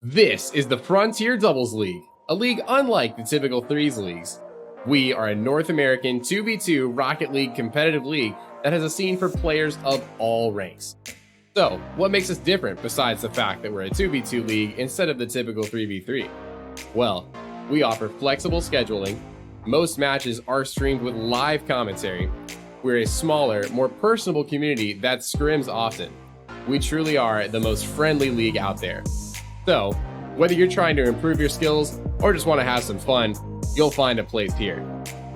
This is the Frontier Doubles League, a league unlike the typical threes leagues. We are a North American 2v2 Rocket League competitive league that has a scene for players of all ranks. So, what makes us different besides the fact that we're a 2v2 league instead of the typical 3v3? Well, we offer flexible scheduling, most matches are streamed with live commentary, we're a smaller, more personable community that scrims often. We truly are the most friendly league out there. So, whether you're trying to improve your skills or just want to have some fun, you'll find a place here.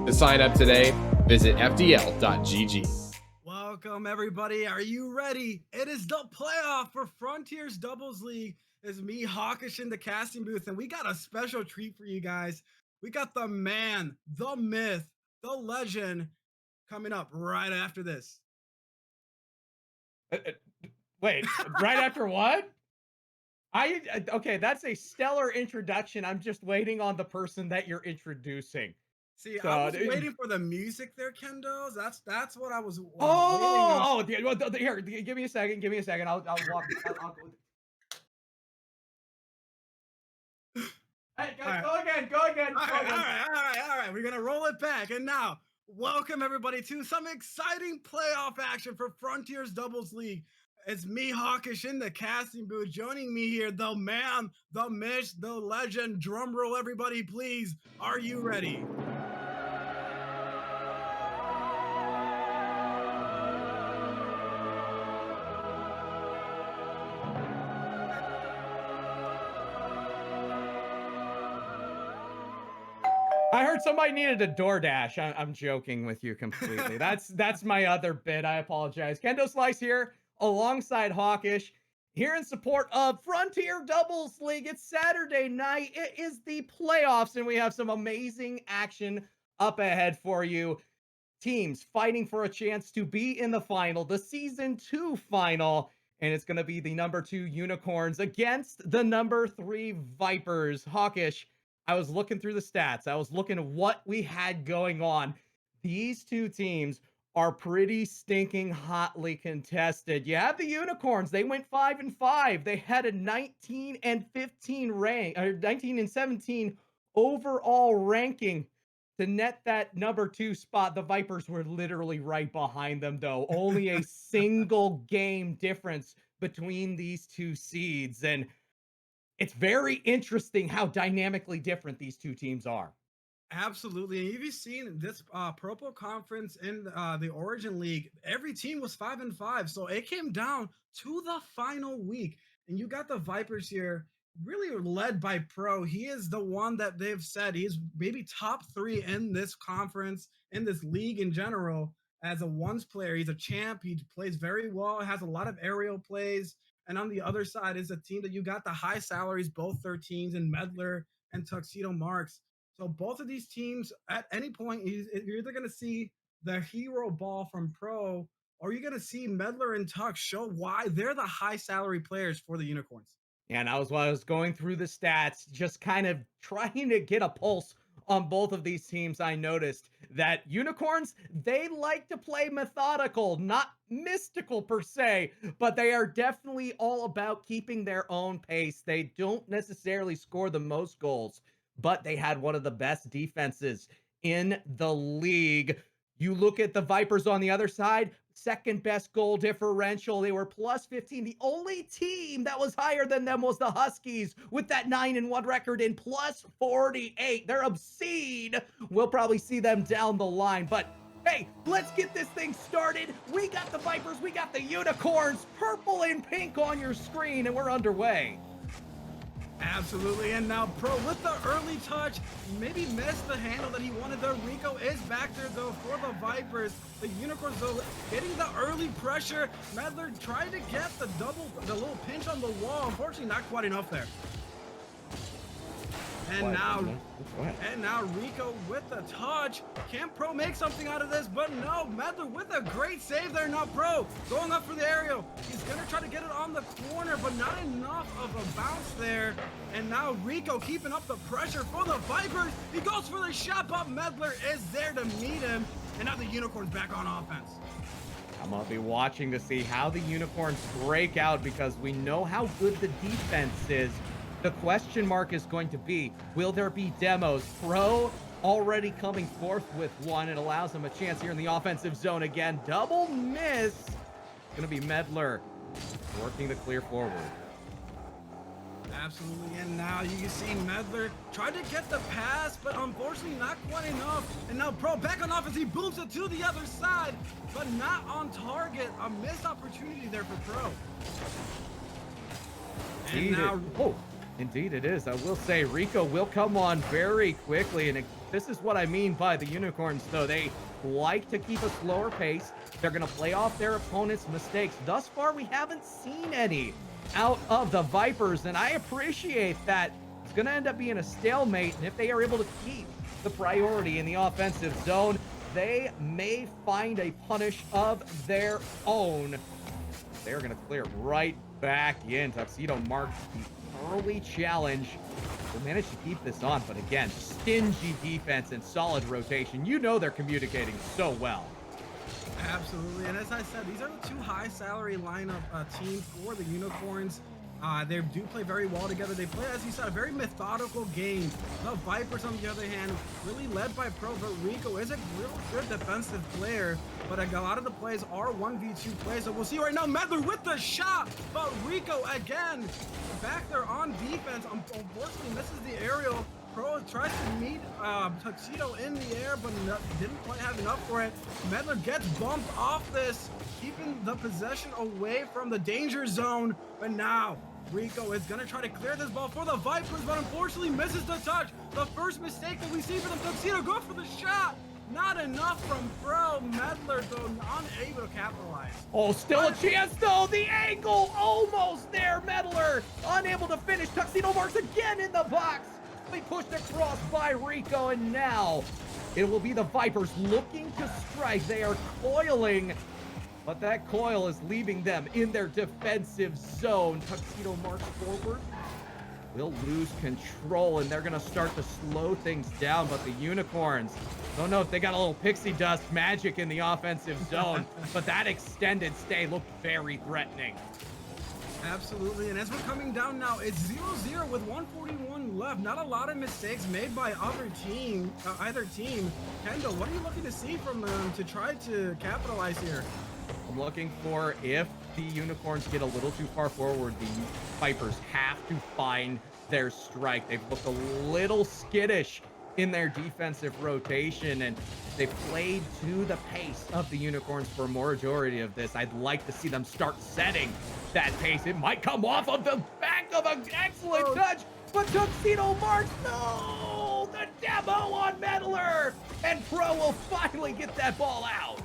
To sign up today, visit fdl.gg. Welcome, everybody. Are you ready? It is the playoff for Frontiers Doubles League. It's me, Hawkish, in the casting booth, and we got a special treat for you guys. We got the man, the myth, the legend coming up right after this. Wait, right after what? Okay, that's a stellar introduction. I'm just waiting on the person that you're introducing. See, I was waiting for the music there, Kendo. That's what I was. Here, give me a second. Give me a second. I'll walk. Hey, guys, go again. All right. We're gonna roll it back, and now welcome everybody to some exciting playoff action for Frontiers Doubles League. It's me, Hawkish, in the casting booth. Joining me here, the man, the myth, the legend. Drum roll, everybody, please. Are you ready? I heard somebody needed a DoorDash. I'm joking with you completely. That's my other bit. I apologize. Kendo Slice here, alongside Hawkish, here in support of Frontier Doubles League. It's Saturday night. It is the playoffs, and we have some amazing action up ahead for you. Teams fighting for a chance to be in the final, the Season 2 final, and it's going to be the number 2 Unicorns against the number 3 Vipers. Hawkish, I was looking through the stats. I was looking at what we had going on. These two teams are pretty stinking hotly contested. You have the Unicorns. They went 5-5. They had a 19-15 rank, or 19-17 overall ranking to net that number 2 spot. The Vipers were literally right behind them, though. Only a single game difference between these two seeds. And it's very interesting how dynamically different these two teams are. Absolutely. And you've seen this Purple Conference in the Origin League, every team was 5-5. So it came down to the final week. And you got the Vipers here, really led by Pro. He is the one that they've said he's maybe top 3 in this conference, in this league in general. As a ones player, he's a champ. He plays very well, has a lot of aerial plays. And on the other side is a team that you got the high salaries, both 13s, and Meddler and Tuxedo Marx. So both of these teams, at any point, you're either going to see the hero ball from Pro, or you're going to see Meddler and Tux show why they're the high salary players for the Unicorns. Yeah, and while I was going through the stats, just kind of trying to get a pulse on both of these teams, I noticed that Unicorns, they like to play methodical, not mystical per se, but they are definitely all about keeping their own pace. They don't necessarily score the most goals, but they had one of the best defenses in the league. You look at the Vipers on the other side, second best goal differential. They were plus 15. The only team that was higher than them was the Huskies with that 9-1 record in plus 48. They're obscene. We'll probably see them down the line, but hey, let's get this thing started. We got the Vipers, we got the Unicorns, purple and pink on your screen, and we're underway. Absolutely, and now Pro with the early touch, maybe missed the handle that he wanted there. Rico is back there though for the Vipers. The Unicorns though getting the early pressure. Meddler tried to get the little pinch on the wall. Unfortunately, not quite enough there. And now Rico with the touch. Can Pro make something out of this? But no, Meddler with a great save there. Now Pro going up for the aerial. He's gonna try to get it on the corner, but not enough of a bounce there. And now Rico keeping up the pressure for the Vipers. He goes for the shot, but Meddler is there to meet him. And now the Unicorns back on offense. I'm going to be watching to see how the Unicorns break out, because we know how good the defense is The question mark is going to be, will there be demos? Pro already coming forth with one. It allows him a chance here in the offensive zone again. Double miss. It's going to be Meddler working the clear forward. Absolutely, and now you can see Meddler tried to get the pass, but unfortunately not quite enough. And now Pro back on offense, he booms it to the other side, but not on target. A missed opportunity there for Pro. And now, indeed it is. I will say Rico will come on very quickly, and this is what I mean by the Unicorns, though. They like to keep a slower pace. They're going to play off their opponent's mistakes. Thus far, we haven't seen any out of the Vipers, and I appreciate that. It's going to end up being a stalemate, and if they are able to keep the priority in the offensive zone, they may find a punish of their own. They're going to clear it right back in. Tuxedo Marx, the early challenge, will manage to keep this on, but again, stingy defense and solid rotation. You know they're communicating so well. Absolutely, and as I said, these are the two high salary lineup teams for the Unicorns. They do play very well together. They play, as you said, a very methodical game. The Vipers, on the other hand, really led by Pro, but Rico is a real good defensive player, but a lot of the plays are 1v2 plays. So we'll see right now, Meddler with the shot, but Rico again back there on defense. Unfortunately misses the aerial. Pro tries to meet Tuxedo in the air, but didn't quite have enough for it. Meddler gets bumped off this, keeping the possession away from the danger zone. But now, Rico is going to try to clear this ball for the Vipers, but unfortunately misses the touch. The first mistake that we see for them. Tuxedo go for the shot. Not enough from Pro. Meddler, though, unable to capitalize. Oh, still a chance, though. The angle almost there. Meddler unable to finish. Tuxedo Marx again in the box. They pushed across by Rico, and now it will be the Vipers looking to strike. They are coiling, but that coil is leaving them in their defensive zone. Tuxedo Marx forward will lose control, and they're going to start to slow things down, but the Unicorns, don't know if they got a little pixie dust magic in the offensive zone, but that extended stay looked very threatening. Absolutely, and as we're coming down now, it's 0-0 with 141 left. Not a lot of mistakes made by either team. Kendo, what are you looking to see from them to try to capitalize here? I'm looking for, if the Unicorns get a little too far forward, the Vipers have to find their strike. They've looked a little skittish in their defensive rotation, and they've played to the pace of the Unicorns for a majority of this. I'd like to see them start setting that pace. It might come off of the back of an excellent touch, but Tuxedo Marx, no! The demo on Meddler! And Pro will finally get that ball out.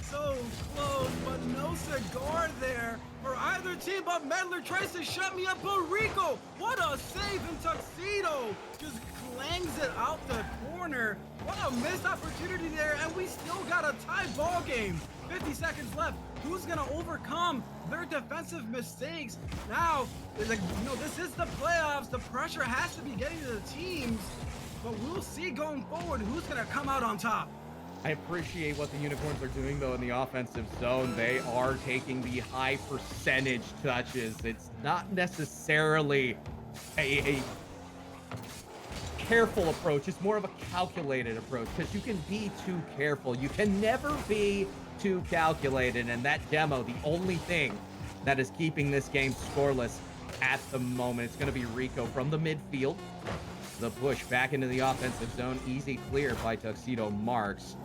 So close, but no cigar there for either team, but Meddler tries to shut me up, but Rico, what a save, and Tuxedo just clangs it out the corner. What a missed opportunity there, and we still got a tie ball game. 50 seconds left. Who's gonna overcome their defensive mistakes? Now, this is the playoffs. The pressure has to be getting to the teams, but we'll see going forward who's gonna come out on top. I appreciate what the Unicorns are doing, though, in the offensive zone. They are taking the high percentage touches. It's not necessarily a careful approach. It's more of a calculated approach, because you can be too careful. You can never be too calculated, and that demo, the only thing that is keeping this game scoreless at the moment. It's going to be Rico from the midfield. The push back into the offensive zone. Easy clear by Tuxedo Marx.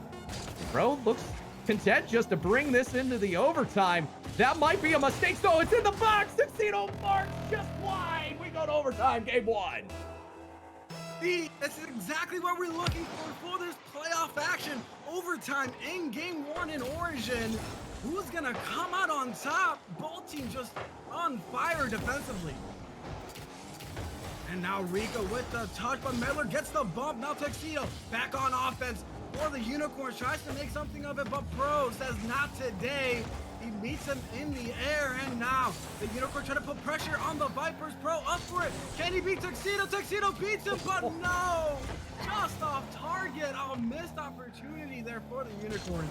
Pro looks content just to bring this into the overtime. That might be a mistake, though. It's in the box. Tuxedo Marx just wide. We go to overtime, game one. That's exactly what we're looking for this playoff action. Overtime in game one in Origin. Who's gonna come out on top? Both teams just on fire defensively. And now Rico with the touch, but Meddler gets the bump. Now Tuxedo back on offense for the Unicorns. Tries to make something of it, but Pro says not today. He meets him in the air, and now the Unicorn trying to put pressure on the Vipers. Pro up for it. Can he beat Tuxedo? Tuxedo beats him, but no! Just off target. A missed opportunity there for the Unicorns.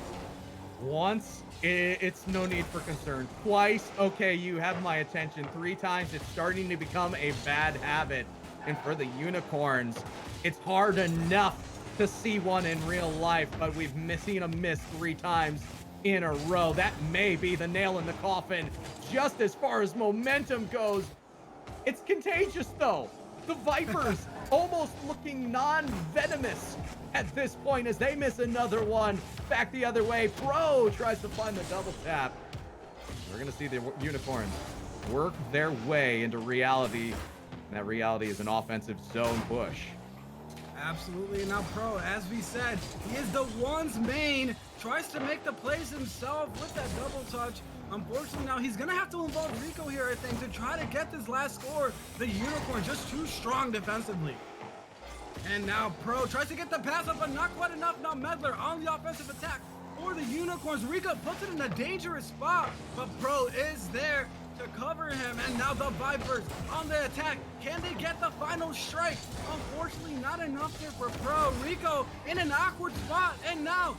Once, it's no need for concern. Twice, okay, you have my attention. 3 times, it's starting to become a bad habit. And for the unicorns, it's hard enough to see one in real life, but we've seen a miss 3 times in a row. That may be the nail in the coffin. Just as far as momentum goes, it's contagious though. The Vipers almost looking non-venomous at this point as they miss another one. Back the other way. Pro tries to find the double tap. We're going to see the unicorns work their way into reality. And that reality is an offensive zone push. Absolutely. Now, Pro, as we said, he is the one's main, tries to make the plays himself with that double touch. Unfortunately, now he's going to have to involve Rico here, I think, to try to get this last score. The Unicorn just too strong defensively. And now Pro tries to get the pass up, but not quite enough. Now Meddler on the offensive attack for the Unicorns. Rico puts it in a dangerous spot, but Pro is there to cover him. And now the Vipers on the attack. Can they get the final strike? Unfortunately, not enough there for Pro. Rico in an awkward spot, and now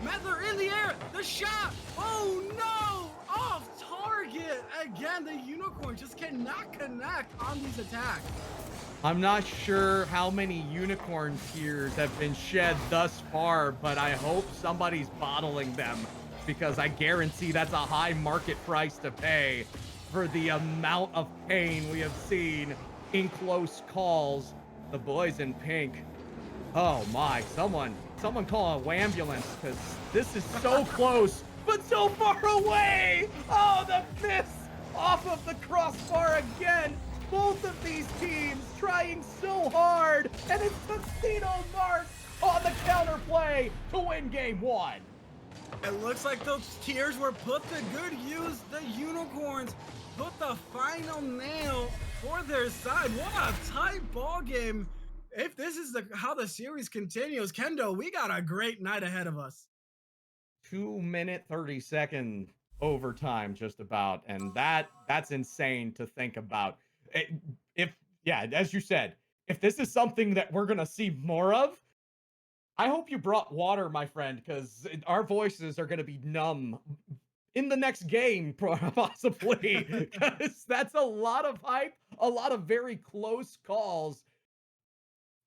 Meddler in the air. The shot. Oh no! Off target. Again, the Unicorn just cannot connect on these attacks. I'm not sure how many unicorn tears have been shed thus far, but I hope somebody's bottling them, because I guarantee that's a high market price to pay for the amount of pain we have seen in close calls. The boys in pink. Oh my, someone call a ambulance, because this is so close, but so far away. Oh, the miss off of the crossbar again. Both of these teams trying so hard, and it's Tuxedo Marx on the counterplay to win game 1. It looks like those tears were put to good use. The Unicorns put the final nail for their side. What a tight ball game. If this is how the series continues, Kendo, we got a great night ahead of us. 2-minute 30-second overtime just about, and that's insane to think about. As you said, if this is something that we're gonna see more of, I hope you brought water, my friend, because our voices are gonna be numb in the next game, possibly, because that's a lot of hype, a lot of very close calls.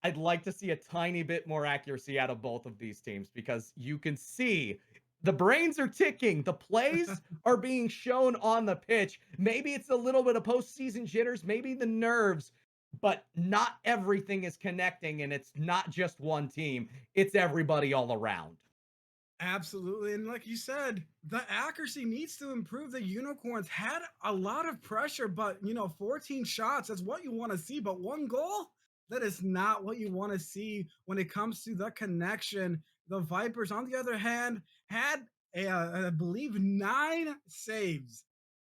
I'd like to see a tiny bit more accuracy out of both of these teams, because you can see the brains are ticking. The plays are being shown on the pitch. Maybe it's a little bit of postseason jitters, maybe the nerves, but not everything is connecting, and it's not just one team. It's everybody all around. Absolutely. And like you said, the accuracy needs to improve. The Unicorns had a lot of pressure, but 14 shots, that's what you want to see. But 1 goal, that is not what you want to see when it comes to the connection. The Vipers, on the other hand, had I believe 9 saves.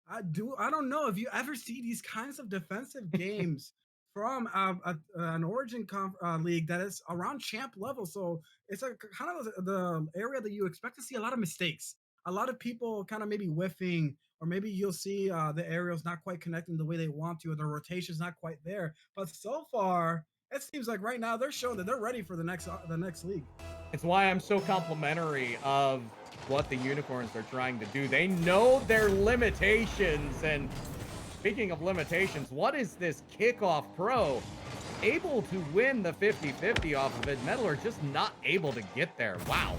I don't know if you ever see these kinds of defensive games from an Origin league that is around champ level. So it's a kind of the area that you expect to see a lot of mistakes, a lot of people kind of maybe whiffing, or maybe you'll see the aerials not quite connecting the way they want to, or the rotation's not quite there. But so far, it seems like right now they're showing that they're ready for the next league. It's why I'm so complimentary of what the Unicorns are trying to do. They know their limitations, and speaking of limitations, what is this kickoff Pro? Able to win the 50-50 off of it. Meddler just not able to get there. Wow.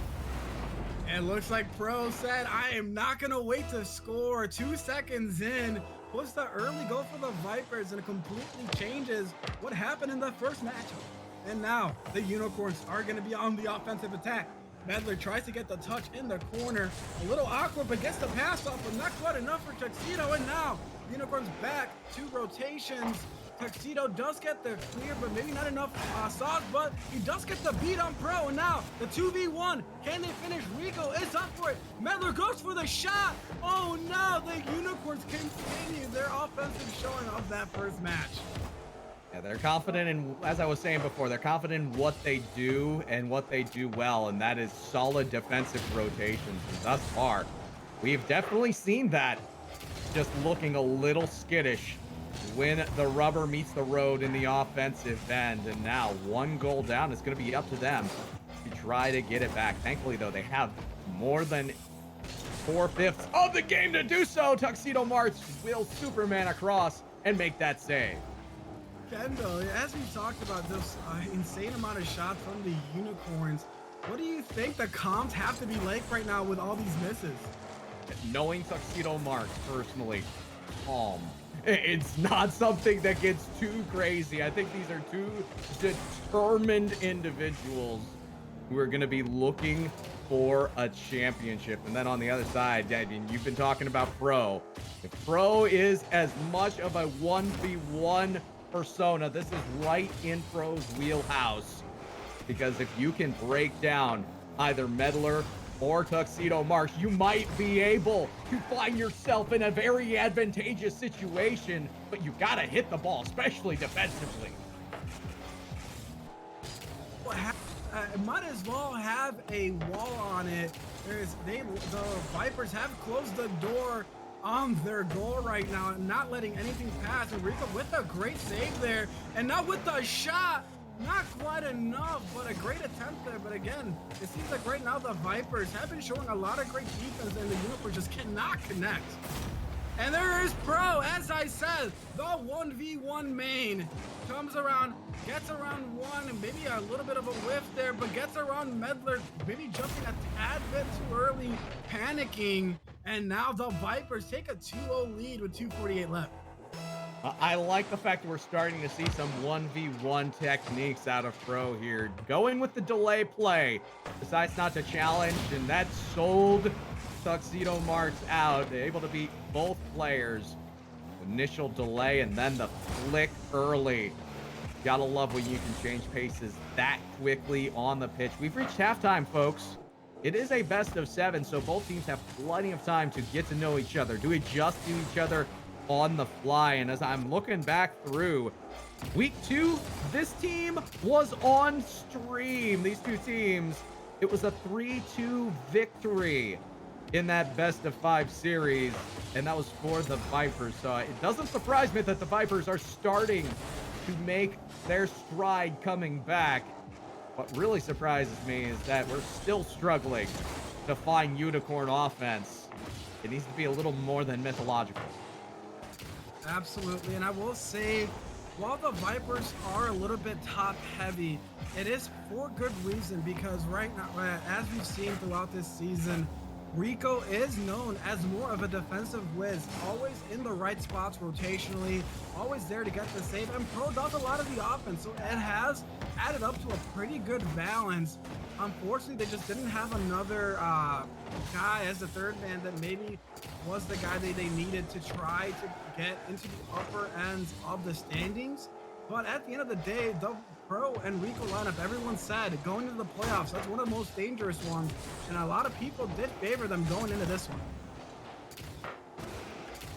It looks like Pro said, I am not going to wait to score. 2 seconds in, puts the early goal for the Vipers, and it completely changes what happened in the first matchup. And now the Unicorns are going to be on the offensive attack. Meddler tries to get the touch in the corner. A little awkward, but gets the pass off, but not quite enough for Tuxedo. And now Unicorns back 2 rotations. Tuxedo does get the clear, but maybe not enough sauce, but he does get the beat on Pro. And now the 2v1. Can they finish? Rico is up for it. Meddler goes for the shot. Oh no, the Unicorns continue their offensive showing of that first match. Yeah, they're confident in, as I was saying before, they're confident in what they do and what they do well, and that is solid defensive rotations. And thus far, we've definitely seen that just looking a little skittish when the rubber meets the road in the offensive end. And now 1 goal down. It's going to be up to them to try to get it back. Thankfully, though, they have more than 4/5 of the game to do so. Tuxedo March will Superman across and make that save. Kendall, as we talked about this insane amount of shots from the Unicorns, what do you think the comms have to be like right now with all these misses? Knowing Tuxedo March personally, calm. It's not something that gets too crazy. I think these are two determined individuals who are going to be looking for a championship. And then on the other side, I mean, you've been talking about Pro. If Pro is as much of a 1v1 persona, this is right in Pro's wheelhouse. Because if you can break down either Meddler or Tuxedo March, you might be able to find yourself in a very advantageous situation, but you gotta hit the ball, especially defensively. Might as well have a wall on it. The Vipers have closed the door on their goal right now, not letting anything pass. And Rico with a great save there, and now with the shot. Not quite enough, but a great attempt there. But again, it seems like right now the Vipers have been showing a lot of great defense, and the Unicorns just cannot connect. And there is Pro, as I said, the 1v1 main comes around, gets around one, and maybe a little bit of a whiff there, but gets around Meddler, maybe jumping a tad bit too early, panicking, and now the Vipers take a 2-0 lead with 2:48 left. I like the fact that we're starting to see some 1v1 techniques out of Pro here. Going with the delay play, decides not to challenge, and that sold Tuxedo March out. They're able to beat both players. Initial delay and then the flick early. Gotta love when you can change paces that quickly on the pitch. We've reached halftime, folks. It is a best of 7, so both teams have plenty of time to get to know each other, to adjust to each other on the fly. And as I'm looking back through week 2, this team was on stream. These two teams, it was a 3-2 victory in that best of 5 series, and that was for the Vipers. So it doesn't surprise me that the Vipers are starting to make their stride coming back. What really surprises me is that we're still struggling to find unicorn offense. It needs to be a little more than mythological. Absolutely, and I will say, while the Vipers are a little bit top heavy, it is for good reason, because right now, as we've seen throughout this season, Rico is known as more of a defensive whiz, always in the right spots rotationally, always there to get the save, and Pro does a lot of the offense, so it has added up to a pretty good balance. Unfortunately, they just didn't have another guy as the third man that maybe was the guy they needed to try to get into the upper ends of the standings. But at the end of the day, the Pro and Rico lineup, everyone said going into the playoffs, that's one of the most dangerous ones, and a lot of people did favor them going into this one.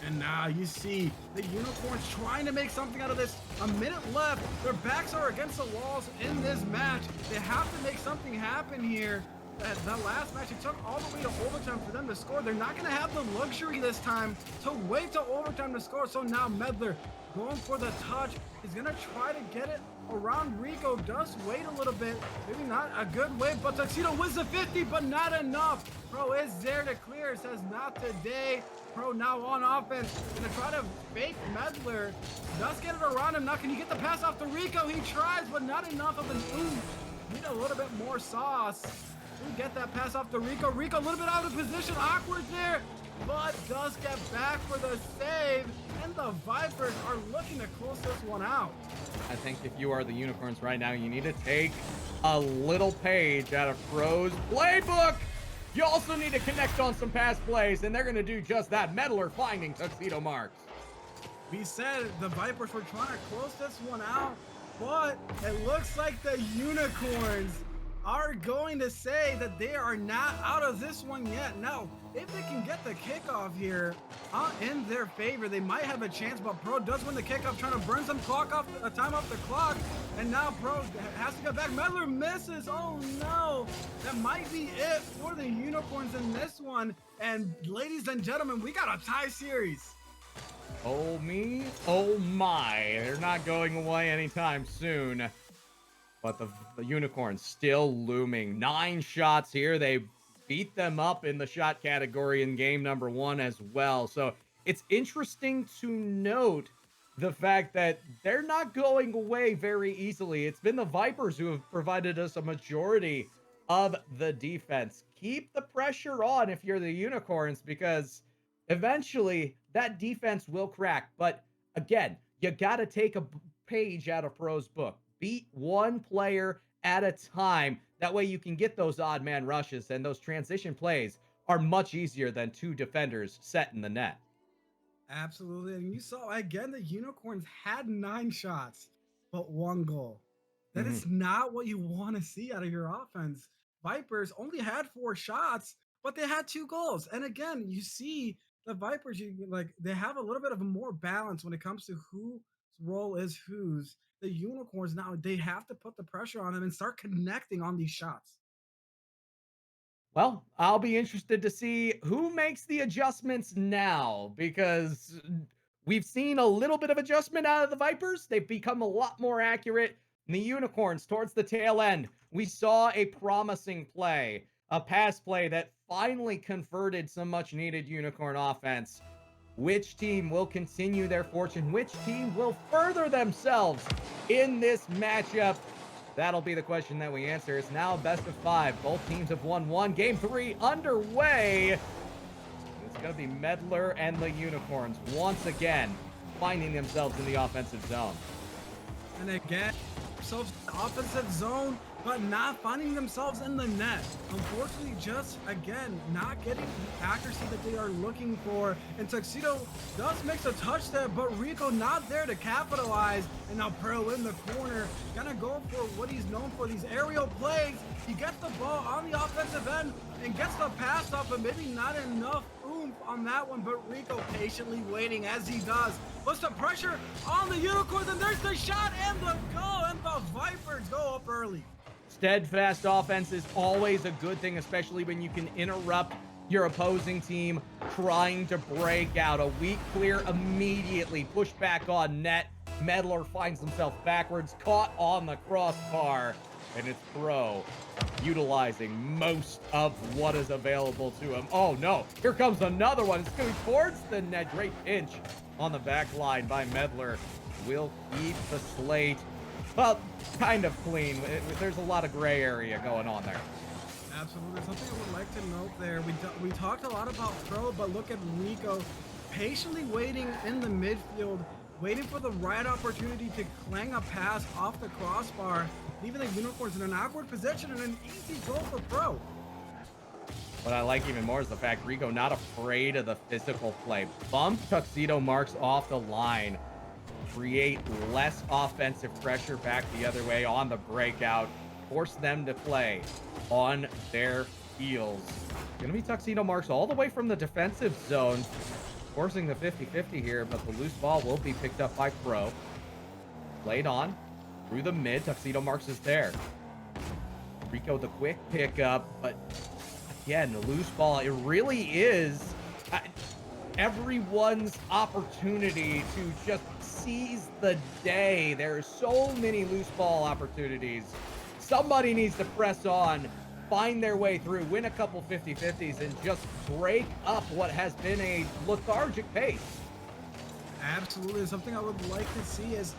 And now you see the Unicorns trying to make something out of this. A minute left. Their backs are against the walls in this match. They have to make something happen here. That last match, it took all the way to overtime for them to score. They're not going to have the luxury this time to wait to overtime to score. So now Meddler going for the touch. He's going to try to get it around Rico. Does wait a little bit. Maybe not a good wait, but Tuxedo wins the 50, but not enough. Pro is there to clear. Says not today. Pro now on offense. Gonna try to fake Meddler. Does get it around him. Now can you get the pass off to Rico? He tries, but not enough of an ooh. Need a little bit more sauce to get that pass off to Rico. Rico a little bit out of position. Awkward there, but does get back for the save. And the Vipers are looking to close this one out. I think if you are the Unicorns right now, you need to take a little page out of Pro's playbook. You also need to connect on some pass plays, and they're going to do just that. Meddler finding Tuxedo March. We said the Vipers were trying to close this one out, but it looks like the Unicorns are going to say that they are not out of this one yet. Now, if they can get the kickoff here in their favor, they might have a chance, but Pro does win the kickoff, trying to burn some time off the clock, and now Pro has to get back. Meddler misses. Oh no, that might be it for the Unicorns in this one. And ladies and gentlemen, we got a tie series. Oh me, oh my. They're not going away anytime soon. But the Unicorns still looming. 9 shots here. They beat them up in the shot category in game number 1 as well. So it's interesting to note the fact that they're not going away very easily. It's been the Vipers who have provided us a majority of the defense. Keep the pressure on if you're the Unicorns, because eventually that defense will crack. But again, you got to take a page out of Pro's book. Beat one player at a time. That way you can get those odd man rushes, and those transition plays are much easier than 2 defenders set in the net. Absolutely. And you saw again, the Unicorns had 9 shots, but 1 goal. That is not what you want to see out of your offense. Vipers only had 4 shots, but they had 2 goals. And again, you see the Vipers, they have a little bit of a more balance when it comes to whose role is whose. The Unicorns now, they have to put the pressure on them and start connecting on these shots. Well, I'll be interested to see who makes the adjustments now, because we've seen a little bit of adjustment out of the Vipers. They've become a lot more accurate. And the Unicorns, towards the tail end, we saw a promising play, a pass play that finally converted some much needed Unicorn offense. Which team will continue their fortune? Which team will further themselves in this matchup? That'll be the question that we answer. It's now a best of 5. Both teams have won 1. Game 3 underway. It's going to be Meddler and the Unicorns once again finding themselves in the offensive zone. And again, themselves in the offensive zone, but not finding themselves in the net. Unfortunately, just again, not getting the accuracy that they are looking for. And Tuxedo does mix a touch there, but Rico not there to capitalize. And now Pro in the corner, gonna go for what he's known for, these aerial plays. He gets the ball on the offensive end and gets the pass up, but maybe not enough oomph on that one. But Rico patiently waiting as he does. Puts the pressure on the Unicorns, and there's the shot and the goal, and the Vipers go up early. Steadfast offense is always a good thing, especially when you can interrupt your opposing team trying to break out. A weak clear immediately, push back on net. Meddler finds himself backwards, caught on the crossbar, and it's Pro utilizing most of what is available to him. Oh no, here comes another one. It's going towards the net. Great pinch on the back line by Meddler. Will keep the slate, well, kind of clean. There's a lot of gray area going on there. Absolutely. Something I would like to note there. We talked a lot about Pro, but look at Rico patiently waiting in the midfield, waiting for the right opportunity to clang a pass off the crossbar, leaving the Unicorns in an awkward position and an easy goal for Pro. What I like even more is the fact Rico not afraid of the physical play. Bump Tuxedo Marx off the line. Create less offensive pressure back the other way on the breakout. Force them to play on their heels. Gonna be Tuxedo Marx all the way from the defensive zone, forcing the 50-50 here, but the loose ball will be picked up by Pro. Played on through the mid. Tuxedo Marx is there. Rico the quick pickup, but again, the loose ball, it really is everyone's opportunity to just seize the day. There are so many loose ball opportunities. Somebody needs to press on, find their way through, win a couple 50-50s, and just break up what has been a lethargic pace. Absolutely. Something I would like to see is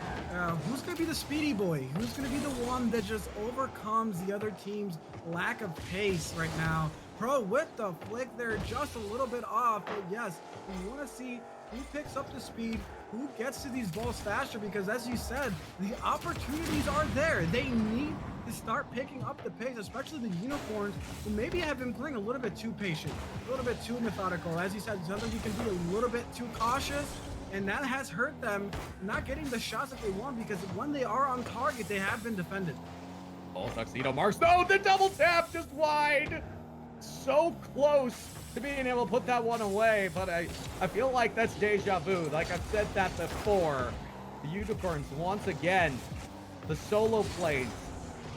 who's going to be the speedy boy? Who's going to be the one that just overcomes the other team's lack of pace right now? Pro with the flick there, just a little bit off, but yes, we want to see who picks up the speed, who gets to these balls faster, because as you said, the opportunities are there. They need to start picking up the pace, especially the Unicorns, who maybe have been playing a little bit too patient, a little bit too methodical. As you said, sometimes you can be a little bit too cautious, and that has hurt them not getting the shots that they want, because when they are on target, they have been defended. Oh, Tuxedo Marx, no, the double tap just wide. So close to being able to put that one away, but I feel like that's deja vu. Like I've said that before. The Unicorns, once again, the solo plays,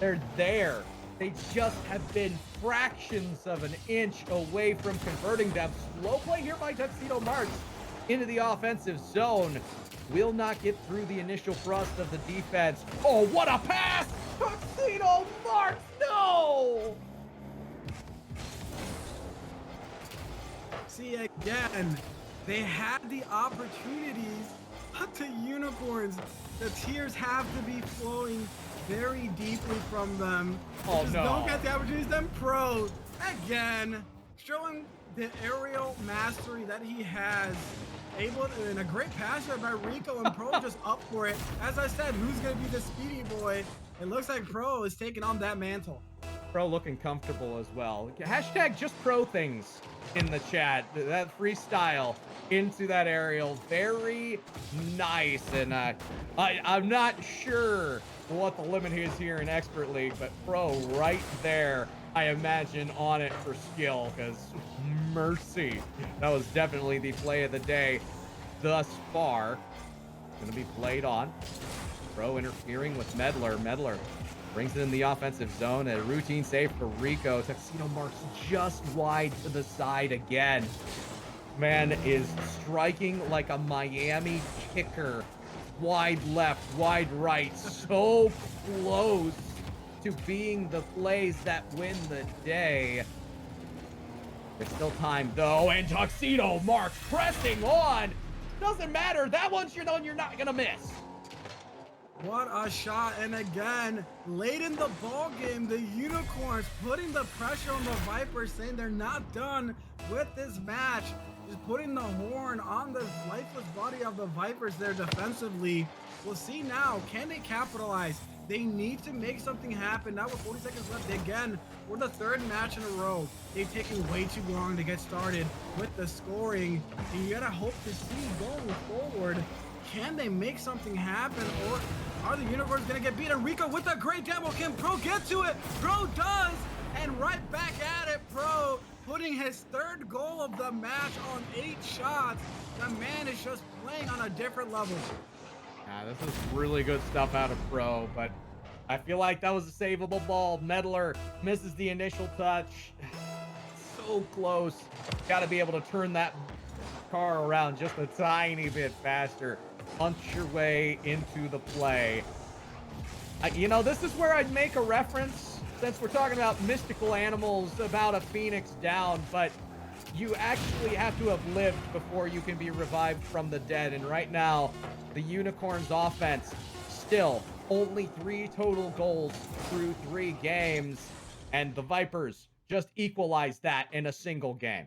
they're there. They just have been fractions of an inch away from converting them. Slow play here by Tuxedo Marx into the offensive zone. Will not get through the initial thrust of the defense. Oh, what a pass! Tuxedo Marx, no! see again, they had the opportunities, but the Unicorns, the tears have to be flowing very deeply from them. Oh, Just no. don't get the opportunities. Then Pro, again, showing the aerial mastery that he has. Able to, and a great passer by Rico, and Pro just up for it. As I said, who's going to be the speedy boy? It looks like Pro is taking on that mantle. Pro looking comfortable as well. Hashtag just pro things in the chat. That freestyle into that aerial, very nice. And I'm not sure what the limit is here in Expert League, but Pro right there, I imagine, on it for skill, because mercy. That was definitely the play of the day thus far. Going to be played on. Pro interfering with Meddler. Meddler brings it in the offensive zone. A routine save for Rico. Tuxedo Marx just wide to the side again. Man is striking like a Miami kicker. Wide left, wide right. So close to being the plays that win the day. There's still time though, and Tuxedo Marx pressing on. Doesn't matter. That one's your one you're not gonna miss. What a shot. And again, late in the ball game, the Unicorns putting the pressure on the Vipers, saying they're not done with this match. Just putting the horn on the lifeless body of the Vipers there defensively. We'll see now, can they capitalize? They need to make something happen. Now with 40 seconds left, again, for the third match in a row, they've taken way too long to get started with the scoring. And you gotta hope to see going forward, can they make something happen, or are the Unicorns gonna get beaten? Rico with a great demo. Can Pro get to it? Pro does, and right back at it, Pro, putting his third goal of the match on 8 shots. The man is just playing on a different level. This is really good stuff out of Pro, but I feel like that was a savable ball. Meddler misses the initial touch. So close. Got to be able to turn that car around just a tiny bit faster. Punch your way into the play. You know, this is where I'd make a reference, since we're talking about mystical animals, about a phoenix down, but you actually have to have lived before you can be revived from the dead. And right now, the Unicorns offense, still only 3 total goals through 3 games, and the Vipers just equalized that in a single game.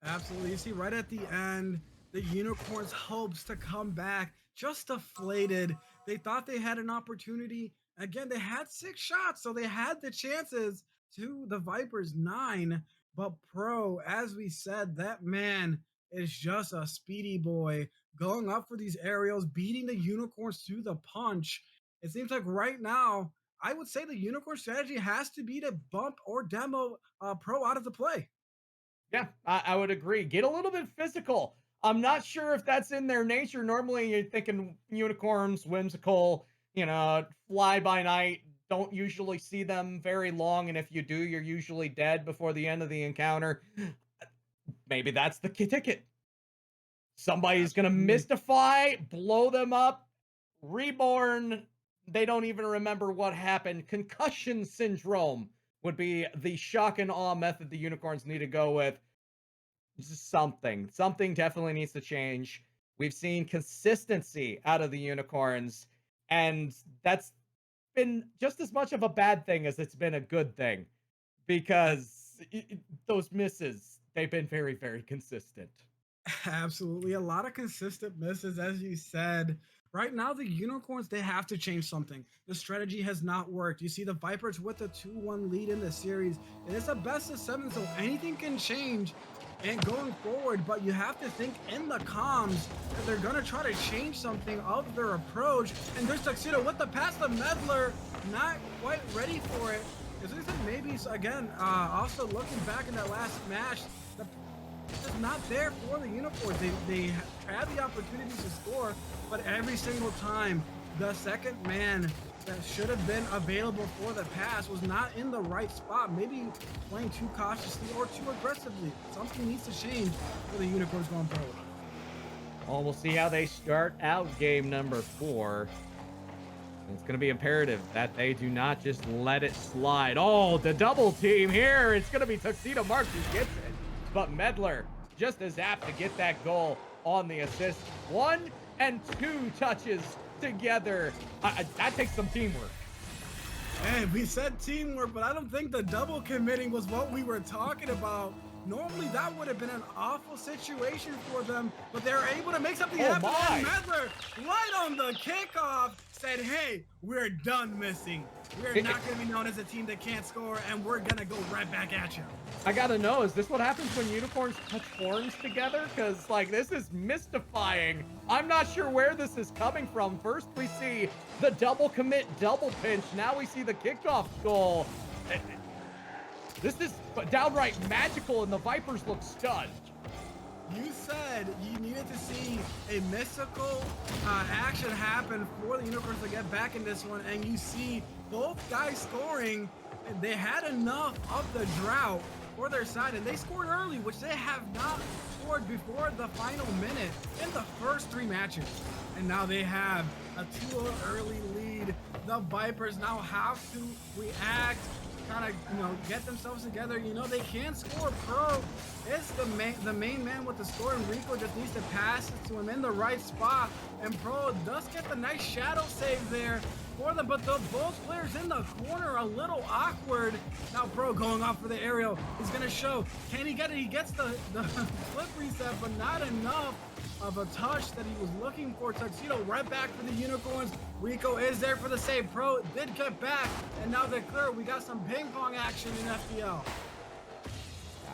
Absolutely. You see right at the end, the Unicorns' hopes to come back just deflated. They thought they had an opportunity. Again, they had 6 shots, so they had the chances to the Vipers 9. But Pro, as we said, that man is just a speedy boy, going up for these aerials, beating the Unicorns to the punch. It seems like right now, I would say the Unicorn strategy has to be to bump or demo Pro out of the play. Yeah, I would agree. Get a little bit physical. I'm not sure if that's in their nature. Normally, you're thinking unicorns, whimsical, you know, fly by night. Don't usually see them very long, and if you do, you're usually dead before the end of the encounter. Maybe that's the ticket. Somebody's going to mystify, blow them up, reborn. They don't even remember what happened. Concussion syndrome would be the shock and awe method the Unicorns need to go with. Something definitely needs to change. We've seen consistency out of the Unicorns, and that's been just as much of a bad thing as it's been a good thing, because those misses, they've been very, very consistent. Absolutely. A lot of consistent misses, as you said. Right now, the Unicorns, they have to change something. The strategy has not worked. You see the Vipers with a 2-1 lead in the series. It is a best of 7, so anything can change and going forward, but you have to think in the comms that they're going to try to change something of their approach. And there's Tuxedo with the pass to Meddler, not quite ready for it. As I said, maybe, again, also looking back in that last match, just not there for the Unicorns. They had the opportunities to score, but every single time the second man that should have been available for the pass was not in the right spot. Maybe playing too cautiously or too aggressively. Something needs to change for the Unicorns going forward. Well, we'll see how they start out game number 4. It's going to be imperative that they do not just let it slide. Oh, the double team here. It's going to be Tuxedo Marx who gets it. But Meddler just as apt to get that goal on the assist. 1 and 2 touches together. That takes some teamwork. Hey, we said teamwork, but I don't think the double committing was what we were talking about. Normally, that would have been an awful situation for them, but they were able to make something happen. And Meddler, right on the kickoff, said, hey, we're done missing. We're not going to be known as a team that can't score, and we're going to go right back at you. I got to know, is this what happens when unicorns touch horns together? Because, like, this is mystifying. I'm not sure where this is coming from. First, we see the double commit, double pinch. Now we see the kickoff goal. This is downright magical, and the Vipers look stunned. You said you needed to see a mystical action happen for the Unicorns to get back in this one, and you see both guys scoring. They had enough of the drought for their side, and they scored early, which they have not scored before the final minute in the first 3 matches. And now they have a 2-0 early lead. The Vipers now have to react, kind of, get themselves together. They can score. Pro is the main man with the score, and Rico just needs to pass it to him in the right spot. And Pro does get the nice shadow save there for them, but both players in the corner a little awkward. Now Pro going off for the aerial. He's gonna show. Can he get it? He gets the flip reset, but not enough of a touch that he was looking for. Tuxedo right back for the Unicorns. Rico is there for the save. Pro did get back, and now they're clear. We got some ping pong action in FDL.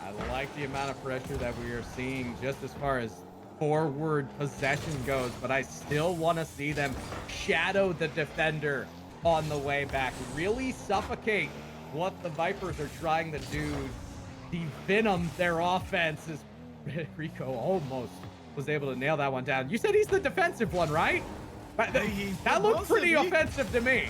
I like the amount of pressure that we are seeing just as far as forward possession goes, but I still want to see them shadow the defender on the way back. Really suffocate what the Vipers are trying to do. Devenom their offense as Rico almost was able to nail that one down. You said he's the defensive one, right? That looked pretty offensive to me.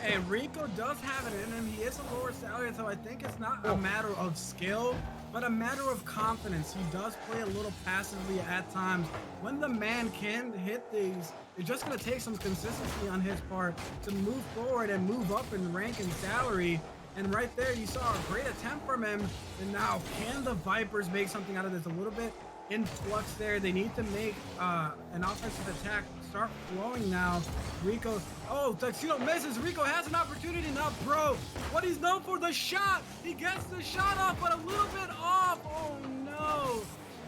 Hey, Rico does have it in him. He is a lower salary, so I think it's not a matter of skill, but a matter of confidence. He does play a little passively at times. When the man can hit these, it's just going to take some consistency on his part to move forward and move up in rank and salary. And right there, you saw a great attempt from him. And now, can the Vipers make something out of this? A little bit in flux there. They need to make an offensive attack start flowing now. Rico, Tuxedo misses. Rico has an opportunity now. Pro, what he's known for, the shot. He gets the shot off, but a little bit off. Oh no,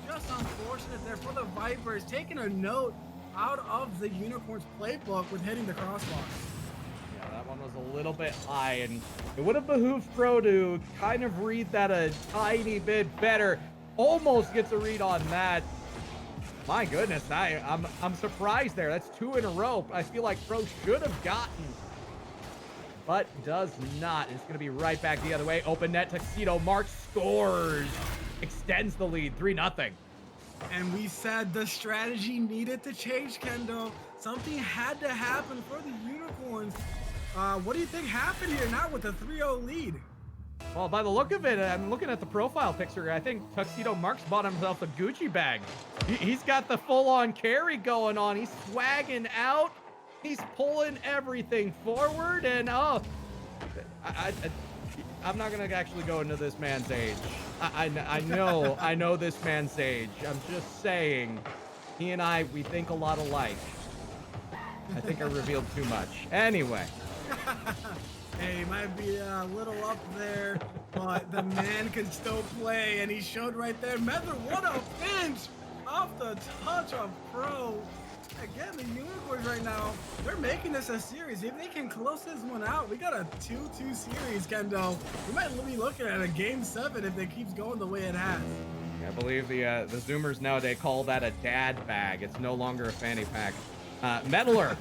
just unfortunate there for the Vipers, taking a note out of the Unicorns playbook with hitting the crossbar. Yeah, that one was a little bit high, and it would have behooved Pro to kind of read that a tiny bit better. Almost gets a read on that. My goodness, I'm surprised there. That's 2 in a row. I feel like Pro should have gotten, but does not. It's going to be right back the other way. Open net, Tuxedo. Marx scores. Extends the lead, 3-0. And we said the strategy needed to change, Kendo. Something had to happen for the Unicorns. What do you think happened here now with a 3-0 lead? Well, by the look of it, I'm looking at the profile picture. I think Tuxedo Marx bought himself a Gucci bag. He's got the full-on carry going on. He's swagging out. He's pulling everything forward. And, I'm not going to actually go into this man's age. I know this man's age. I'm just saying, he and I, we think a lot alike. I think I revealed too much. Anyway. Hey, he might be a little up there, but the man can still play, and he showed right there. Meddler, what a pinch off the touch of Pro. Again, the Unicorns right now, they're making this a series. If they can close this one out, we got a 2-2 series, Kendo. We might be looking at a Game 7 if it keeps going the way it has. I believe the Zoomers nowadays call that a dad bag. It's no longer a fanny pack. Meddler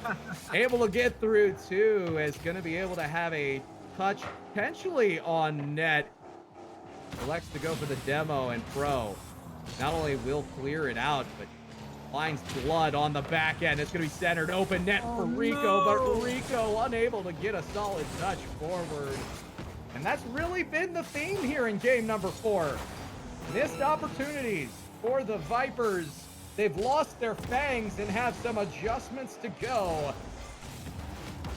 able to get through too, is going to be able to have a touch potentially on net. Elects to go for the demo, and Pro not only will clear it out, but finds blood on the back end. It's going to be centered open net for Rico, but Rico unable to get a solid touch forward. And that's really been the theme here in game number 4. Missed opportunities for the Vipers. They've lost their fangs and have some adjustments to go.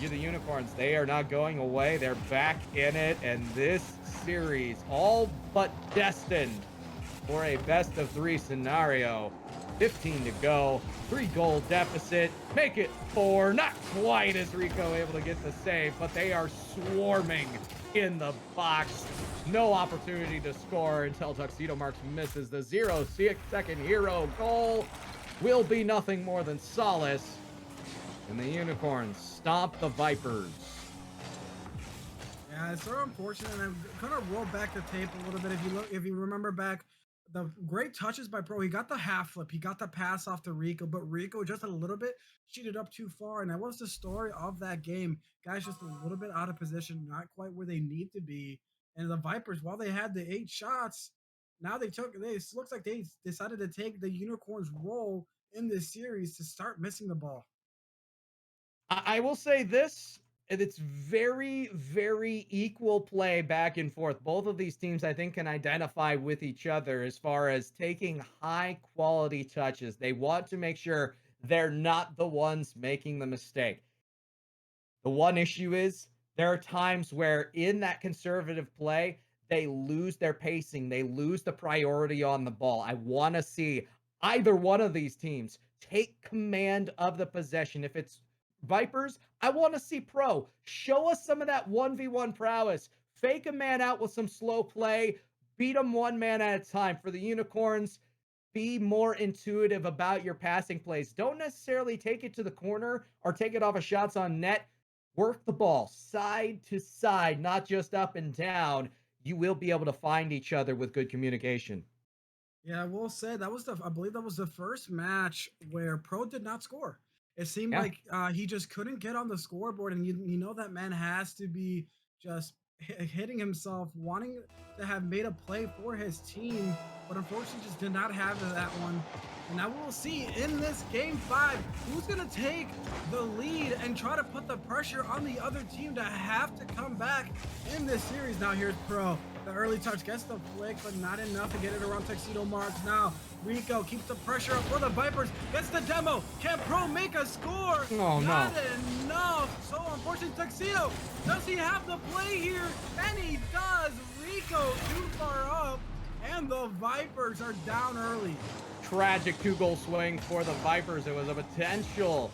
The Unicorns, they are not going away. They're back in it, and this series all but destined for a best of 3 scenario. 15 to go, 3-goal deficit, make it 4. Not quite as Rico able to get the save, but they are swarming in the box. No opportunity to score until Tuxedo Marx misses the 0-second hero goal. Will be nothing more than solace. And the Unicorns stomp the Vipers. Yeah, it's so unfortunate. And I'm gonna roll back the tape a little bit. If you remember back, the great touches by Pro. He got the half flip. He got the pass off to Rico, but Rico just a little bit cheated up too far. And that was the story of that game. Guys just a little bit out of position, not quite where they need to be. And the Vipers, while they had the 8 shots, now it looks like they decided to take the Unicorns' role in this series to start missing the ball. I will say this, and it's very, very equal play back and forth. Both of these teams, I think, can identify with each other as far as taking high quality touches. They want to make sure they're not the ones making the mistake. The one issue is there are times where in that conservative play, they lose their pacing, they lose the priority on the ball. I want to see either one of these teams take command of the possession. If it's Vipers, I want to see Pro. Show us some of that 1v1 prowess. Fake a man out with some slow play. Beat them one man at a time. For the Unicorns, be more intuitive about your passing plays. Don't necessarily take it to the corner or take it off of shots on net. Work the ball side to side, not just up and down. You will be able to find each other with good communication. Yeah, I will say I believe that was the first match where Pro did not score. It seemed Yeah. like he just couldn't get on the scoreboard, and you know that man has to be just hitting himself, wanting to have made a play for his team, but unfortunately just did not have that one. And now we'll see in this game 5 who's going to take the lead and try to put the pressure on the other team to have to come back in this series. Now here's Pro. The early touch gets the flick, but not enough to get it around Tuxedo Marx. Now Rico keeps the pressure up for the Vipers. Gets the demo. Can Pro make a score? Oh, not no. enough. So unfortunate. Tuxedo, does he have the play here? And he does. Rico too far up, and the Vipers are down early. Tragic 2-goal swing for the Vipers. It was a potential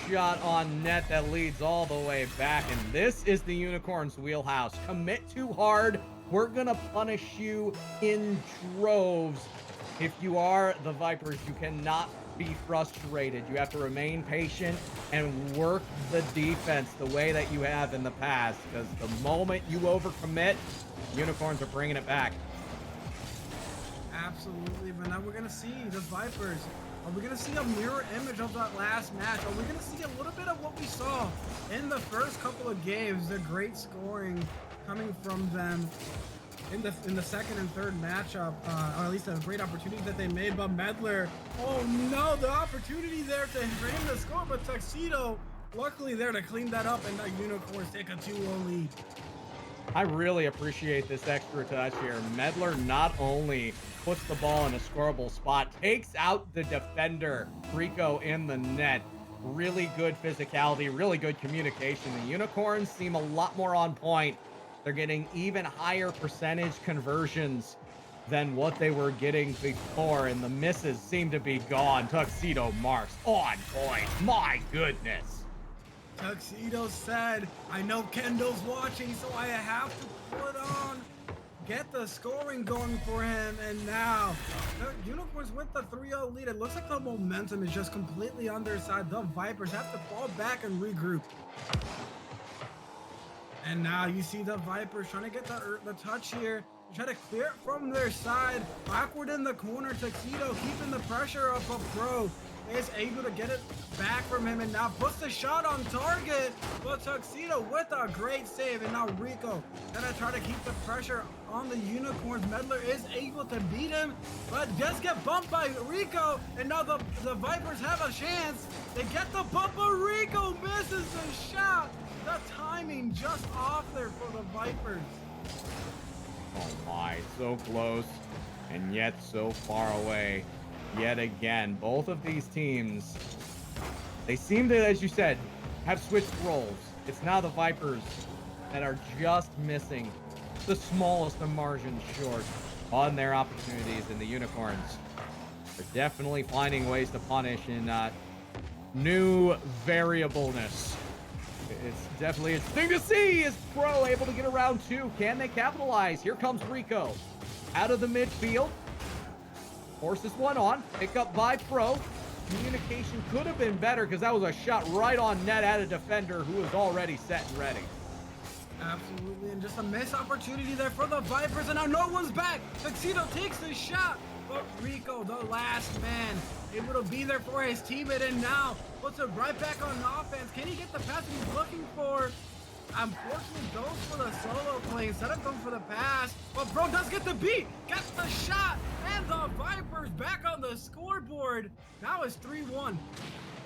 shot on net that leads all the way back. And this is the Unicorns' wheelhouse. Commit too hard. We're going to punish you in droves. If you are the Vipers, you cannot be frustrated. You have to remain patient and work the defense the way that you have in the past. Because the moment you overcommit, Unicorns are bringing it back. Absolutely, but now we're going to see the Vipers. Are we going to see a mirror image of that last match? Are we going to see a little bit of what we saw in the first couple of games? The great scoring coming from them in the second and third matchup, or at least a great opportunity that they made. But Meddler, oh no, the opportunity there for him to score, but Tuxedo luckily there to clean that up, and the Unicorns take a 2-0 lead. I really appreciate this extra touch here. Meddler not only puts the ball in a scoreable spot, takes out the defender, Rico in the net. Really good physicality, really good communication. The Unicorns seem a lot more on point. They're getting even higher percentage conversions than what they were getting before, and the misses seem to be gone. Tuxedo Marx on point. My goodness. Tuxedo said, I know Kendall's watching, so I have to put on, get the scoring going for him. And now the Unicorns with the 3-0 lead. It looks like the momentum is just completely on their side. The Vipers have to fall back and regroup. And now you see the Vipers trying to get the touch here. Try to clear it from their side. Backward in the corner. Tuxedo keeping the pressure up of Pro. Is able to get it back from him and now puts the shot on target. But Tuxedo with a great save. And now Rico gonna try to keep the pressure on the Unicorns. Meddler is able to beat him, but just get bumped by Rico. And now the Vipers have a chance. They get the bump, but Rico misses the shot. The timing just off there for the Vipers. Oh my, so close and yet so far away. Yet again, both of these teams, they seem to, as you said, have switched roles. It's now the Vipers that are just missing the smallest of margins short on their opportunities, and the Unicorns are definitely finding ways to punish in new variableness. It's definitely interesting to see. Is Pro able to get around two? Can they capitalize? Here comes Rico out of the midfield. Forces one on. Pick up by Pro. Communication could have been better because that was a shot right on net at a defender who was already set and ready. Absolutely, and just a missed opportunity there for the Vipers, and now no one's back. Tuxedo takes the shot, but Rico, the last man, able to be there for his teammate, and now puts it right back on offense. Can he get the pass he's looking for? Unfortunately, goes for the solo play instead of going for the pass, but Bro does get the beat, gets the shot, and the Vipers back on the scoreboard. Now it's 3-1.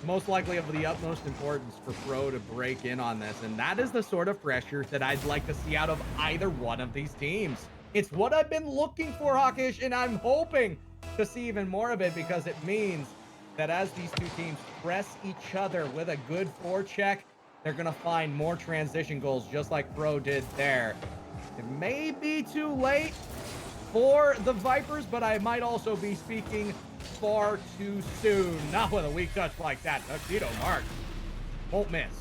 Most likely of the utmost importance for Pro to break in on this, and that is the sort of pressure that I'd like to see out of either one of these teams. It's what I've been looking for, Hawkish, and I'm hoping to see even more of it because it means that as these two teams press each other with a good forecheck, they're going to find more transition goals just like Pro did there. It may be too late for the Vipers, but I might also be speaking far too soon. Not with a weak touch like that. Tuxedo Marx won't miss.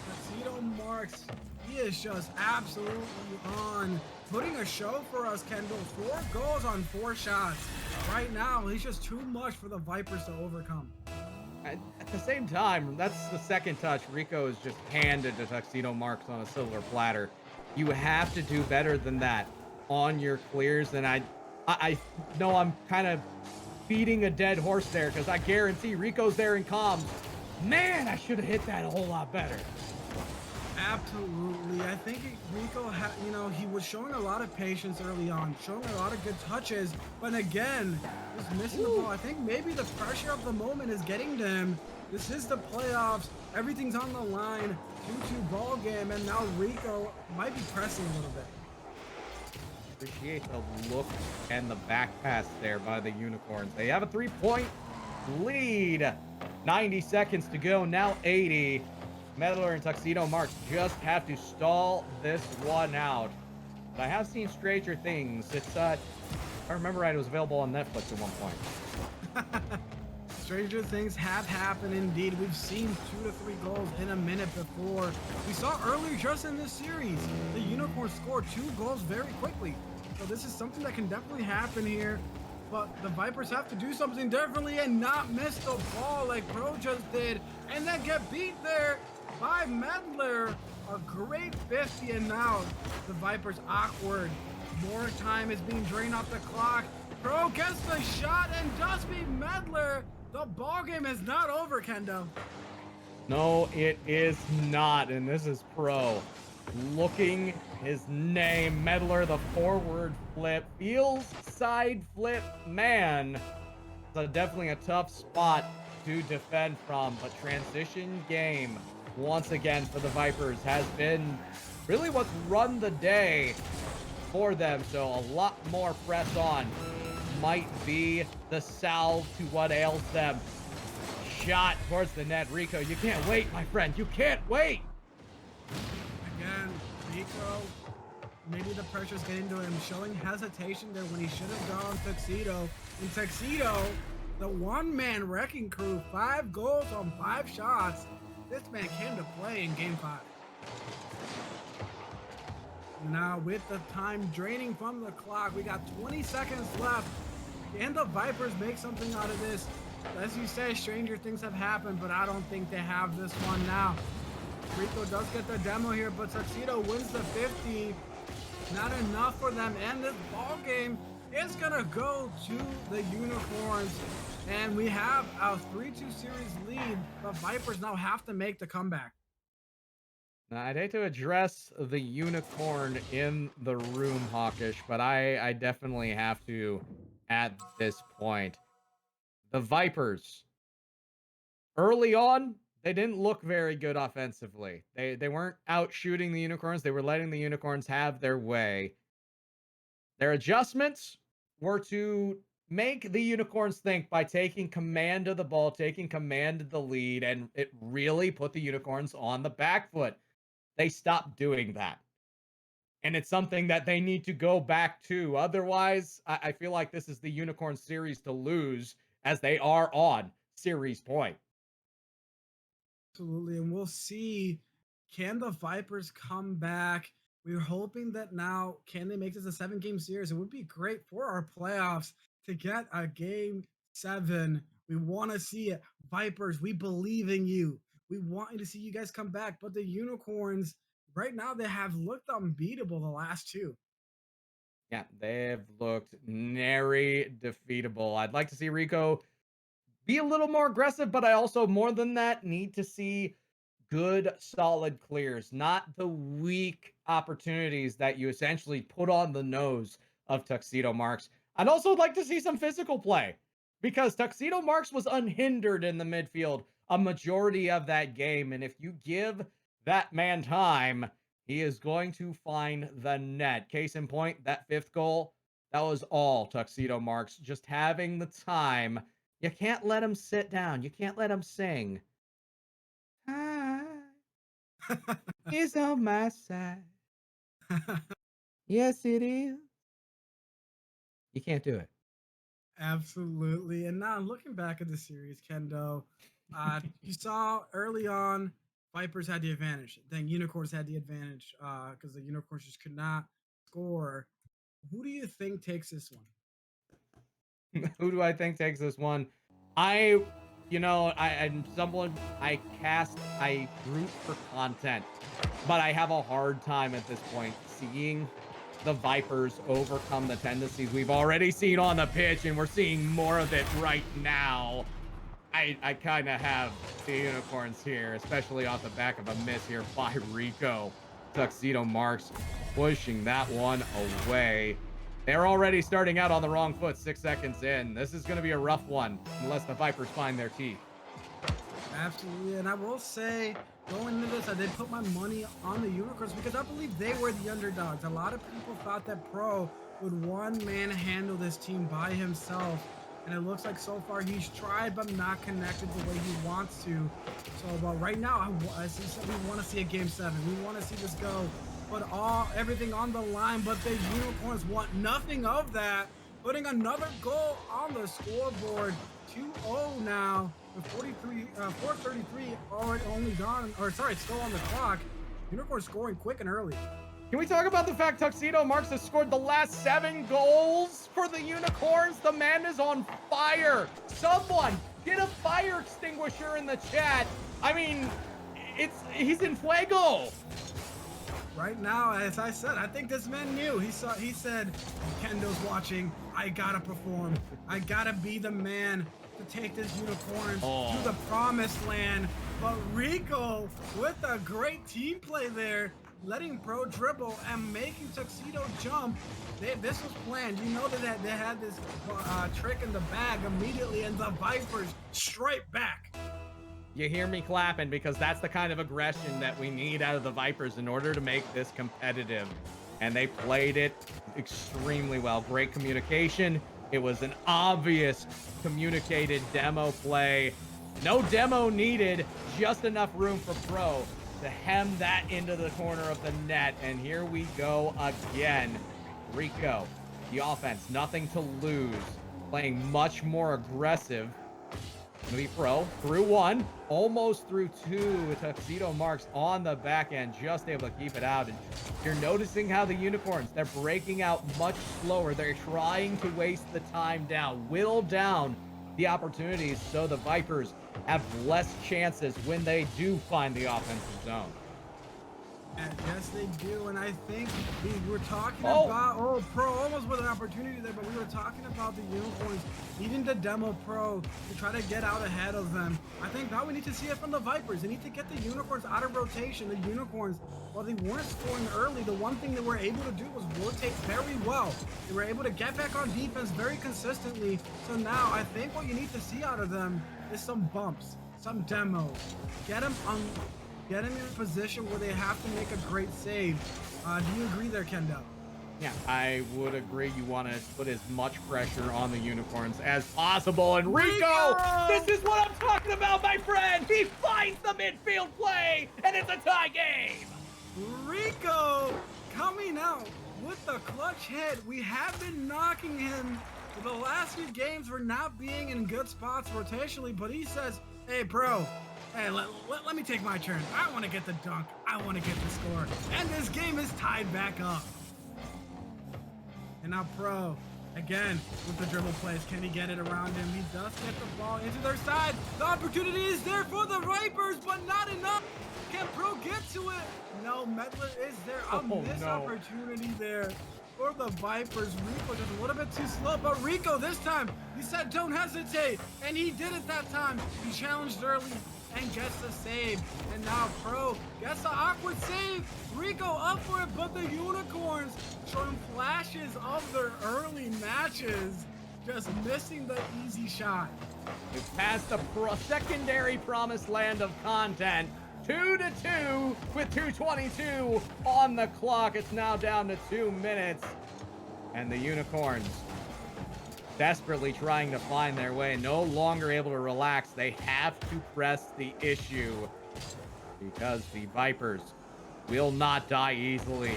Tuxedo Marx, he is just absolutely on. Putting a show for us, Kendall. 4 goals on 4 shots. Right now, he's just too much for the Vipers to overcome. At the same time, that's the second touch Rico is just handed to Tuxedo Marx on a silver platter. You have to do better than that on your clears, and I know I'm kind of beating a dead horse there because I guarantee Rico's there in comms. Man, I should have hit that a whole lot better. Absolutely. I think Rico, he was showing a lot of patience early on, showing a lot of good touches, but again, just missing the ball. I think maybe the pressure of the moment is getting to him. This is the playoffs. Everything's on the line. 2-2 ball game, and now Rico might be pressing a little bit. Appreciate the look and the back pass there by the Unicorns. They have a 3-point lead. 90 seconds to go, now 80. Meddler and Tuxedo Marx just have to stall this one out. But I have seen Stranger Things. It's, if I remember right, it was available on Netflix at one point. Stranger things have happened indeed. We've seen 2 to 3 goals in a minute before. We saw earlier just in this series, the Unicorns scored 2 goals very quickly. So this is something that can definitely happen here. But the Vipers have to do something differently and not miss the ball like Pro just did. And then get beat there by Meddler. A great 50, and now the Vipers awkward. More time is being drained off the clock. Pro gets the shot and does beat Meddler. The ball game is not over, Kendo. No, it is not, and this is Pro. Looking his name, Meddler, the forward flip, feels side flip, man. So definitely a tough spot to defend from, but transition game, once again for the Vipers, has been really what's run the day for them, so a lot more press on might be the salve to what ails them. Shot towards the net. Rico, you can't wait, my friend. You can't wait. Again, Rico, maybe the pressure's getting to him, showing hesitation there when he should have gone Tuxedo. And Tuxedo, the one-man wrecking crew, 5 goals on 5 shots. This man came to play in Game 5. Now, with the time draining from the clock, we got 20 seconds left. Can the Vipers make something out of this? As you say, stranger things have happened, but I don't think they have this one now. Rico does get the demo here, but Tuxedo wins the 50. Not enough for them, and this ball game is gonna go to the Unicorns. And we have a 3-2 series lead. The Vipers now have to make the comeback. Now, I'd hate to address the Unicorn in the room, Hawkish, but I definitely have to at this point. The Vipers, early on, they didn't look very good offensively. They weren't out shooting the Unicorns. They were letting the Unicorns have their way. Their adjustments were to make the Unicorns think by taking command of the ball, taking command of the lead, and it really put the Unicorns on the back foot. They stopped doing that. And it's something that they need to go back to. Otherwise, I feel like this is the Unicorn series to lose, as they are on series point. Absolutely. And we'll see, can the Vipers come back? We're hoping that now, can they make this a 7-game series? It would be great for our playoffs to get a game 7. We want to see it. Vipers, we believe in you. We want to see you guys come back. But the Unicorns, right now, they have looked unbeatable the last two. Yeah, they've looked nary defeatable. I'd like to see Rico be a little more aggressive, but I also, more than that, need to see good, solid clears, not the weak opportunities that you essentially put on the nose of Tuxedo Marx. I'd also like to see some physical play because Tuxedo Marx was unhindered in the midfield a majority of that game. And if you give that man time, he is going to find the net. Case in point, that 5th goal, that was all Tuxedo Marx just having the time. You can't let him sit down. You can't let him sing. It's on my side. Yes, it is. You can't do it. Absolutely. And now looking back at the series, Kendo, you saw early on Vipers had the advantage. Then Unicorns had the advantage because the Unicorns just could not score. Who do you think takes this one? Who do I think takes this one? I'm someone I root for content, but I have a hard time at this point seeing the Vipers overcome the tendencies we've already seen on the pitch, and we're seeing more of it right now. I kind of have the Unicorns here, especially off the back of a miss here by Rico. Tuxedo Marx pushing that one away. They're already starting out on the wrong foot 6 seconds in. This is going to be a rough one unless the Vipers find their teeth. Absolutely. And I will say, going into this, I did put my money on the Unicorns because I believe they were the underdogs. A lot of people thought that Pro would one-man handle this team by himself. And it looks like so far he's tried but not connected the way he wants to. So, but right now, we want to see a game 7. We want to see this go. Put everything on the line, but the Unicorns want nothing of that. Putting another goal on the scoreboard. 2-0 now. With 4:33 already only gone, or sorry, still on the clock. Unicorns scoring quick and early. Can we talk about the fact Tuxedo Marx has scored the last 7 goals for the Unicorns? The man is on fire. Someone get a fire extinguisher in the chat. I mean, he's in fuego. Right now, as I said, I think this man knew. He said, Kendo's watching. I gotta perform. I gotta be the man to take this Unicorns to the promised land. But Rico, with a great team play there, letting Pro dribble and making Tuxedo jump. This was planned. You know that they had this trick in the bag immediately, and the Vipers straight back. You hear me clapping because that's the kind of aggression that we need out of the Vipers in order to make this competitive. And they played it extremely well. Great communication. It was an obvious communicated demo play. No demo needed, just enough room for Pro to hem that into the corner of the net. And here we go again. Rico, the offense, nothing to lose. Playing much more aggressive. Gonna be Pro through 1, almost through 2. Tuxedo Marx on the back end, just able to keep it out. And you're noticing how the Unicorns, they're breaking out much slower. They're trying to waste the time down, whittle down the opportunities so the Vipers have less chances when they do find the offensive zone. And yes, they do. And I think we were talking about, Pro almost with an opportunity there, but we were talking about the Unicorns needing the demo Pro to try to get out ahead of them. I think now we need to see it from the Vipers. They need to get the Unicorns out of rotation. The Unicorns, while they weren't scoring early, the one thing they were able to do was rotate very well. They were able to get back on defense very consistently. So now I think what you need to see out of them is some bumps, some demos. Get them in a position where they have to make a great save. Do you agree there, Kendo? Yeah, I would agree. You want to put as much pressure on the Unicorns as possible. And Rico, this is what I'm talking about, my friend. He finds the midfield play, and it's a tie game. Rico coming out with the clutch hit. We have been knocking him for the last few games for not being in good spots rotationally, but he says, hey, bro, hey, let me take my turn. I want to get the dunk. I want to get the score. And this game is tied back up. And now Pro, again, with the dribble plays, can he get it around him? He does get the ball into their side. The opportunity is there for the Vipers, but not enough. Can Pro get to it? No, Meddler is there. A missed opportunity there for the Vipers. Rico just a little bit too slow, but Rico this time, he said don't hesitate, and he did it that time. He challenged early and gets the save, and now Pro gets the awkward save. Rico up for it, but the Unicorns showing flashes of their early matches, just missing the easy shot. It's past the secondary promised land of content. 2-2 with 2:22 on the clock. It's now down to 2 minutes. And the Unicorns desperately trying to find their way, no longer able to relax. They have to press the issue because the Vipers will not die easily.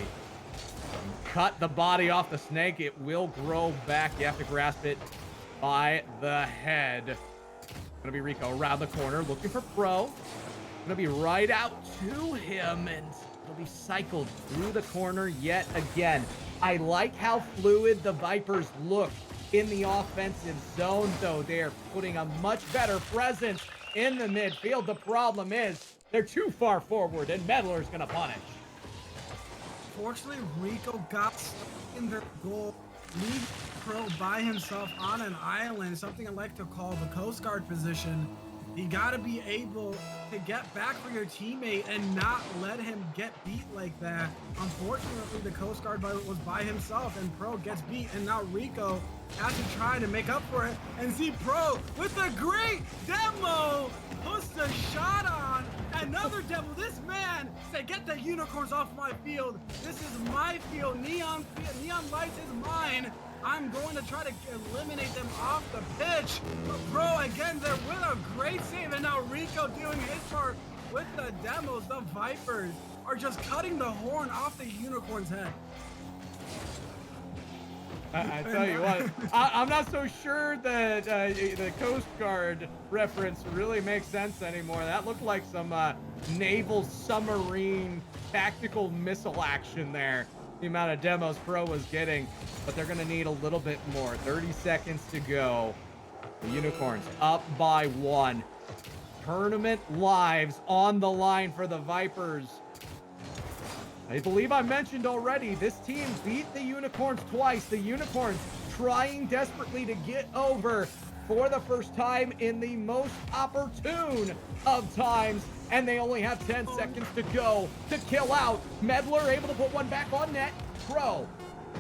Cut the body off the snake. It will grow back. You have to grasp it by the head. Gonna be Rico around the corner looking for Pro. Gonna be right out to him, and he'll be cycled through the corner yet again. I like how fluid the Vipers look in the offensive zone, though. They're putting a much better presence in the midfield. The problem is they're too far forward, and Meddler's gonna punish. Fortunately, Rico got stuck in their goal. Leave Pro by himself on an island, something I like to call the Coast Guard position. You got to be able to get back for your teammate and not let him get beat like that. Unfortunately, the Coast Guard was by himself, and Pro gets beat, and now Rico has to try to make up for it. And see Pro with a great demo, puts the shot on. Another demo. This man said, get the Unicorns off my field. This is my field. Neon Lights is mine. I'm going to try to eliminate them off the pitch. But Pro, again, they're with a great save. And now Rico doing his part with the demos. The Vipers are just cutting the horn off the Unicorn's head. I tell you what, I'm not so sure that the Coast Guard reference really makes sense anymore. That looked like some naval submarine tactical missile action there. The amount of demos Pro was getting, but they're going to need a little bit more. 30 seconds to go. The Unicorns up by 1. Tournament lives on the line for the Vipers. I believe I mentioned already, this team beat the Unicorns twice. The Unicorns trying desperately to get over for the first time in the most opportune of times. And they only have 10 seconds to go to kill out. Meddler able to put one back on net. Pro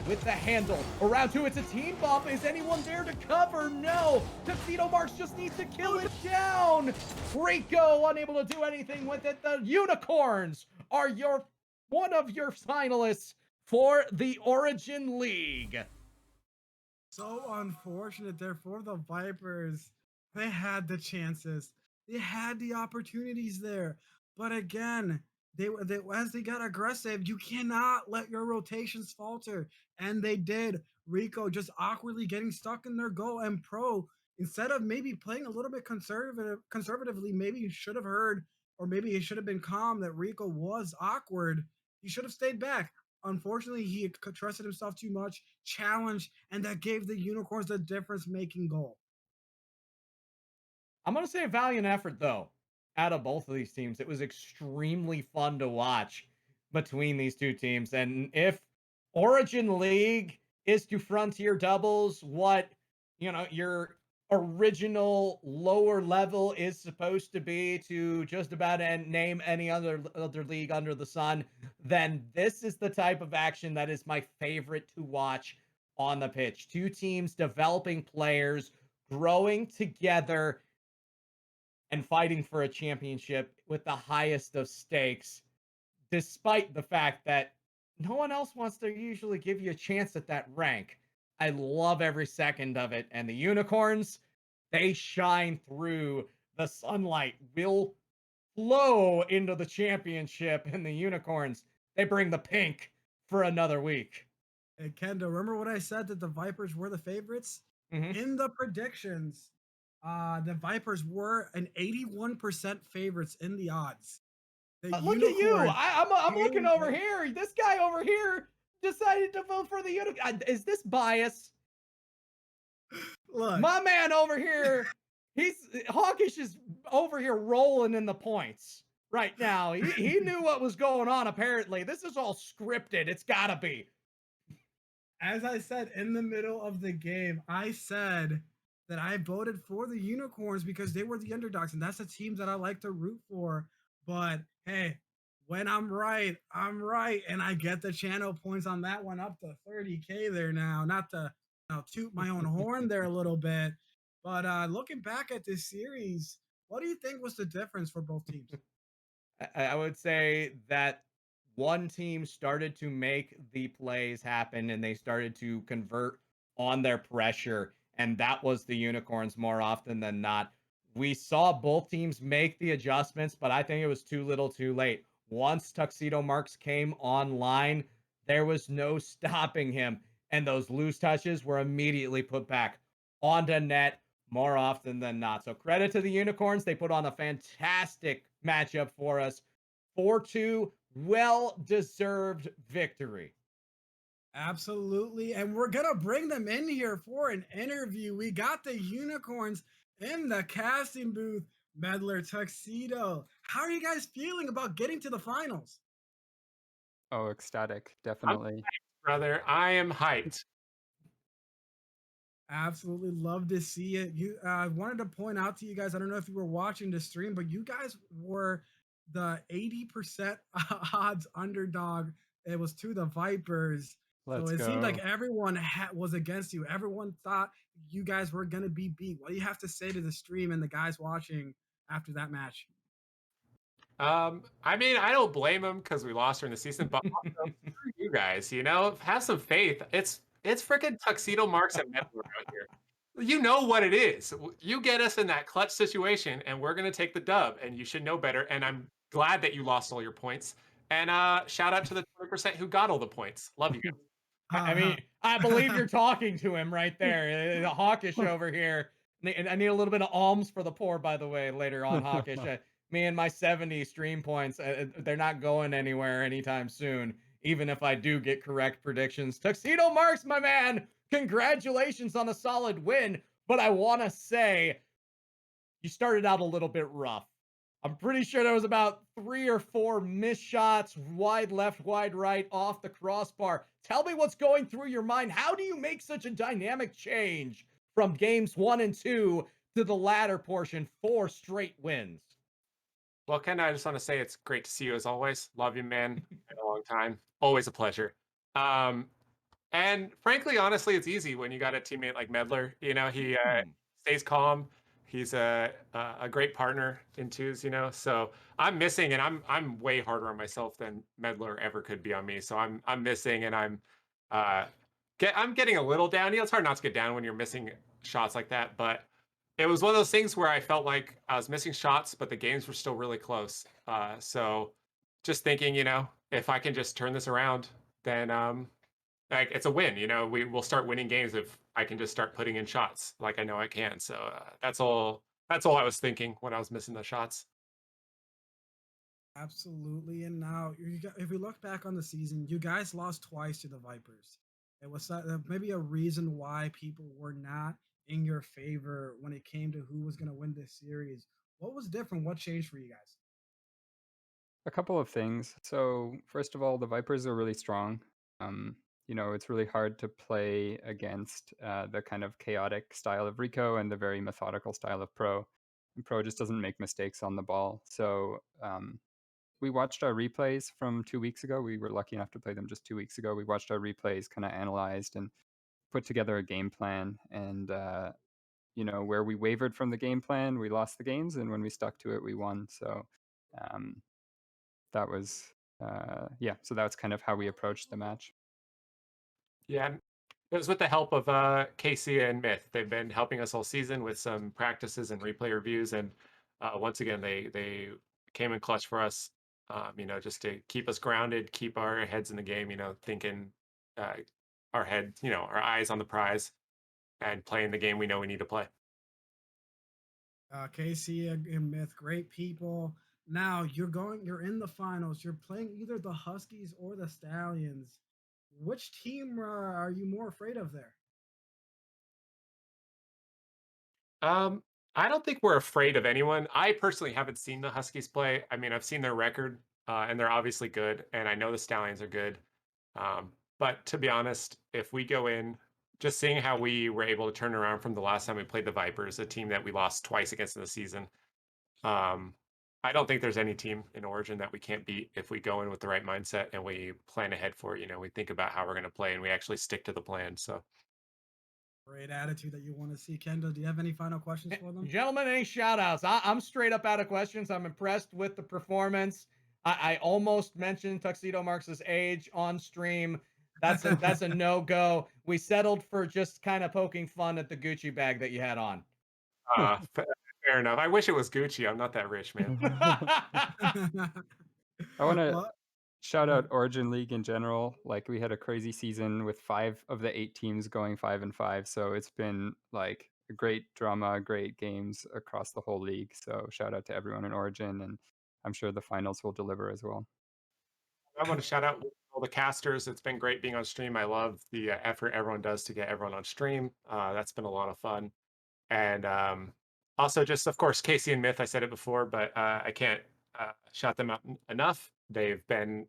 with the handle. Around 2, it's a team bump. Is anyone there to cover? No. Tuxedo Marx just needs to kill it down. Rico unable to do anything with it. The Unicorns are one of your finalists for the Origin League. So unfortunate there for the Vipers. They had the chances. They had the opportunities there. But again, as they got aggressive, you cannot let your rotations falter. And they did. Rico just awkwardly getting stuck in their goal. And Pro, instead of maybe playing a little bit conservatively, maybe you should have heard, or maybe he should have been calm that Rico was awkward. He should have stayed back. Unfortunately, he trusted himself too much, challenged, and that gave the Unicorns the difference-making goal. I'm going to say a valiant effort, though, out of both of these teams. It was extremely fun to watch between these two teams. And if Origin League is to Frontier Doubles what, your original lower level is supposed to be to just about name any other league under the sun, then this is the type of action that is my favorite to watch on the pitch. Two teams developing players, growing together, and fighting for a championship with the highest of stakes, despite the fact that no one else wants to usually give you a chance at that rank. I love every second of it. And the Unicorns, they shine through. The sunlight will flow into the championship. And the Unicorns, they bring the pink for another week. Hey, Kendo, remember what I said that the Vipers were the favorites? Mhm. In the predictions, the Vipers were an 81% favorites in the odds. The Look at you. Unicorns I'm looking came over in. here. This guy over here decided to vote for the unicorn. Is this bias? Look, My man over here, he's Hawkish is over here rolling in the points right now. He knew what was going on, apparently. This is all scripted. It's gotta be. as I said in the middle of the game, I said that I voted for the Unicorns because they were the underdogs, and that's a team that I like to root for. But hey, when I'm right, and I get the channel points on that one up to 30K there now. Not to toot my own horn there a little bit, but looking back at this series, what do you think was the difference for both teams? I would say that one team started to make the plays happen and they started to convert on their pressure, and that was the Unicorns more often than not. We saw both teams make the adjustments, but I think it was too little too late. Once Tuxedo Marx came online, there was no stopping him, and those loose touches were immediately put back onto net more often than not. So credit to the Unicorns. They put on a fantastic matchup for us. 4-2, well deserved victory. Absolutely. And we're going to bring them in here for an interview. We got the Unicorns in the casting booth. Meddler, Tuxedo. How are you guys feeling about getting to the finals? Oh, ecstatic, I'm definitely. hyped, brother. I am hyped. Absolutely love to see it. I wanted to point out to you guys, I don't know if you were watching the stream, but you guys were the 80% odds underdog. It was to the Vipers. So Let's it seemed like go. everyone was against you. Everyone thought you guys were going to be beat. What do you have to say to the stream and the guys watching after that match? I mean, I don't blame them because we lost during the season, but also screw you guys, have some faith. It's freaking Tuxedo Marks and Meddler out here. You know what it is. You get us in that clutch situation, and we're gonna take the dub, and you should know better. And I'm glad that you lost all your points. And shout out to the 20% who got all the points. Love you guys. I mean, I believe you're talking to him right there. Hawkish over here. And I need a little bit of alms for the poor, by the way, later on, Hawkish. Me and my 70 stream points, they're not going anywhere anytime soon, even if I do get correct predictions. Tuxedo Marks, my man, congratulations on a solid win. But I want to say you started out a little bit rough. I'm pretty sure there was about 3 or 4 missed shots, wide left, wide right, off the crossbar. Tell me what's going through your mind. How do you make such a dynamic change from games 1 and 2 to the latter portion, 4 straight wins? Well, Ken, I just want to say it's great to see you as always. Love you, man. Been a long time. Always a pleasure. Um, And frankly, honestly, it's easy when you got a teammate like Meddler. He stays calm. He's a great partner in twos. So I'm missing, and I'm way harder on myself than Meddler ever could be on me. So I'm missing, and uh, I'm getting a little down. It's hard not to get down when you're missing shots like that. But it was one of those things where I felt like I was missing shots, but the games were still really close. So just thinking, if I can just turn this around, then like it's a win. We will start winning games if I can just start putting in shots like I know I can. So that's all. That's all I was thinking when I was missing the shots. Absolutely. And now, if we look back on the season, you guys lost twice to the Vipers. It was maybe a reason why people were not in your favor when it came to who was going to win this series. What was different? What changed for you guys? A couple of things. So, first of all, the Vipers are really strong. Um, it's really hard to play against the kind of chaotic style of Rico and the very methodical style of Pro. And Pro just doesn't make mistakes on the ball. So, we watched our replays from 2 weeks ago. We were lucky enough to play them just 2 weeks ago. We watched our replays, kind of analyzed and put together a game plan. And where we wavered from the game plan, we lost the games, and when we stuck to it, we won. So um, that was yeah. So that's kind of how we approached the match. Yeah, it was with the help of Casey and Myth. They've been helping us all season with some practices and replay reviews, and once again, they came in clutch for us. Just to keep us grounded, keep our heads in the game. Thinking our head, our eyes on the prize and playing the game we know we need to play. Casey and Myth, great people. Now you're in the finals. You're playing either the Huskies or the Stallions. Which team are you more afraid of there? Um, I don't think we're afraid of anyone. I personally haven't seen the Huskies play. I mean, I've seen their record, and they're obviously good, and I know the Stallions are good. But to be honest, if we go in, just seeing how we were able to turn around from the last time we played the Vipers, a team that we lost twice against in the season, um, I don't think there's any team in Origin that we can't beat if we go in with the right mindset and we plan ahead for it. We think about how we're going to play and we actually stick to the plan. So. Great attitude that you want to see. Kendall, do you have any final questions for them? Gentlemen, any shout outs? I'm straight up out of questions. I'm impressed with the performance. I almost mentioned Tuxedo Marx's age on stream. That's a no-go. We settled for just kind of poking fun at the Gucci bag that you had on. Fair enough. I wish it was Gucci. I'm not that rich, man. I want to Well, shout out Origin League in general. Like we had a crazy season with 5 of the 8 teams going 5-5. So it's been like a great drama, great games across the whole league. So shout out to everyone in Origin, and I'm sure the finals will deliver as well. I want to shout out all the casters. It's been great being on stream. I love the effort everyone does to get everyone on stream. That's been a lot of fun. And also, just of course, Casey and Myth. I said it before, but I can't shout them out enough. They've been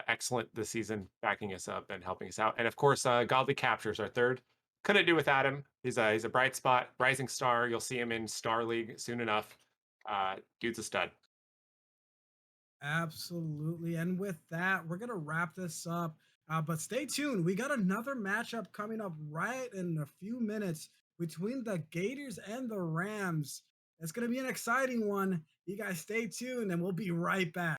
excellent this season, backing us up and helping us out. And of course, Godly Captures, our third. Couldn't do without him. He's a bright spot, rising star. You'll see him in Star League soon enough. Dude's a stud. absolutely. And with that, we're going to wrap this up. But stay tuned. We got another matchup coming up right in a few minutes between the Gators and the Rams. It's going to be an exciting one. You guys stay tuned and we'll be right back.